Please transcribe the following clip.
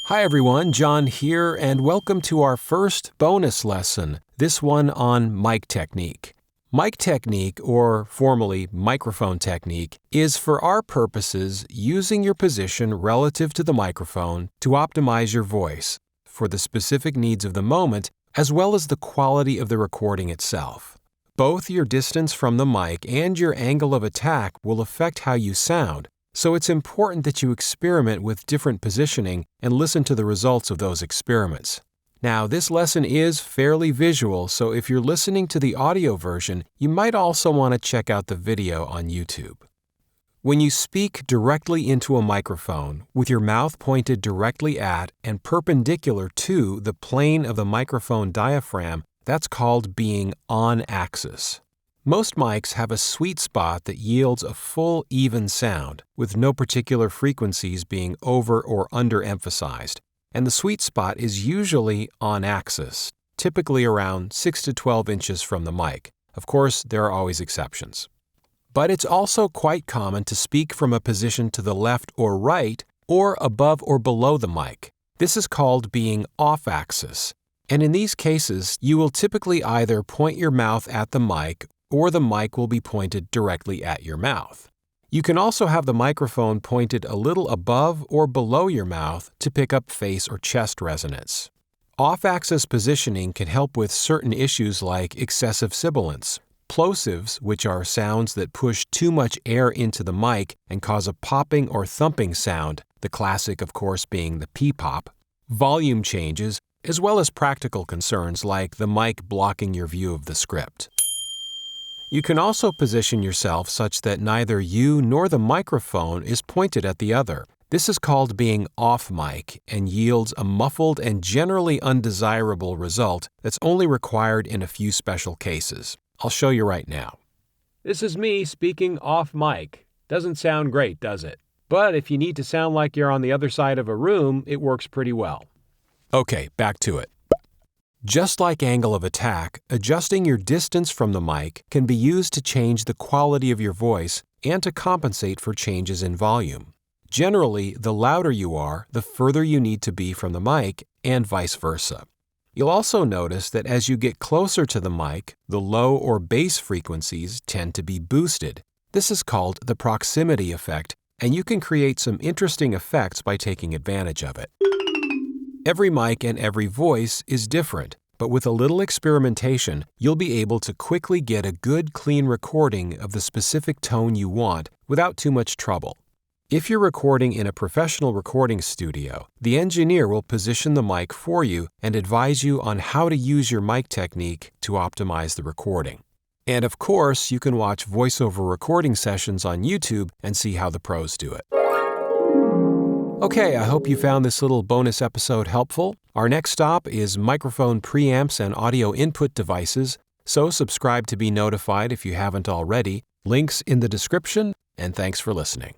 Hi everyone, John here, and welcome to our first bonus lesson, this one on mic technique. Mic technique, or formally microphone technique, is for our purposes using your position relative to the microphone to optimize your voice for the specific needs of the moment as well as the quality of the recording itself. Both your distance from the mic and your angle of attack will affect how you sound, so it's important that you experiment with different positioning and listen to the results of those experiments. Now, this lesson is fairly visual, so if you're listening to the audio version, you might also want to check out the video on YouTube. When you speak directly into a microphone, with your mouth pointed directly at and perpendicular to the plane of the microphone diaphragm, that's called being on axis. Most mics have a sweet spot that yields a full, even sound, with no particular frequencies being over or underemphasized, and the sweet spot is usually on axis, typically around 6 to 12 inches from the mic. Of course, there are always exceptions. But it's also quite common to speak from a position to the left or right, or above or below the mic. This is called being off axis, and in these cases, you will typically either point your mouth at the mic or the mic will be pointed directly at your mouth. You can also have the microphone pointed a little above or below your mouth to pick up face or chest resonance. Off-axis positioning can help with certain issues like excessive sibilance, plosives, which are sounds that push too much air into the mic and cause a popping or thumping sound, the classic, of course, being the P-pop, volume changes, as well as practical concerns like the mic blocking your view of the script. You can also position yourself such that neither you nor the microphone is pointed at the other. This is called being off mic and yields a muffled and generally undesirable result that's only required in a few special cases. I'll show you right now. This is me speaking off mic. Doesn't sound great, does it? But if you need to sound like you're on the other side of a room, it works pretty well. Okay, back to it. Just like angle of attack, adjusting your distance from the mic can be used to change the quality of your voice and to compensate for changes in volume. Generally, the louder you are, the further you need to be from the mic, and vice versa. You'll also notice that as you get closer to the mic, the low or bass frequencies tend to be boosted. This is called the proximity effect, and you can create some interesting effects by taking advantage of it. Every mic and every voice is different, but with a little experimentation, you'll be able to quickly get a good, clean recording of the specific tone you want without too much trouble. If you're recording in a professional recording studio, the engineer will position the mic for you and advise you on how to use your mic technique to optimize the recording. And of course, you can watch voiceover recording sessions on YouTube and see how the pros do it. Okay, I hope you found this little bonus episode helpful. Our next stop is microphone preamps and audio input devices, so subscribe to be notified if you haven't already. Links in the description, and thanks for listening.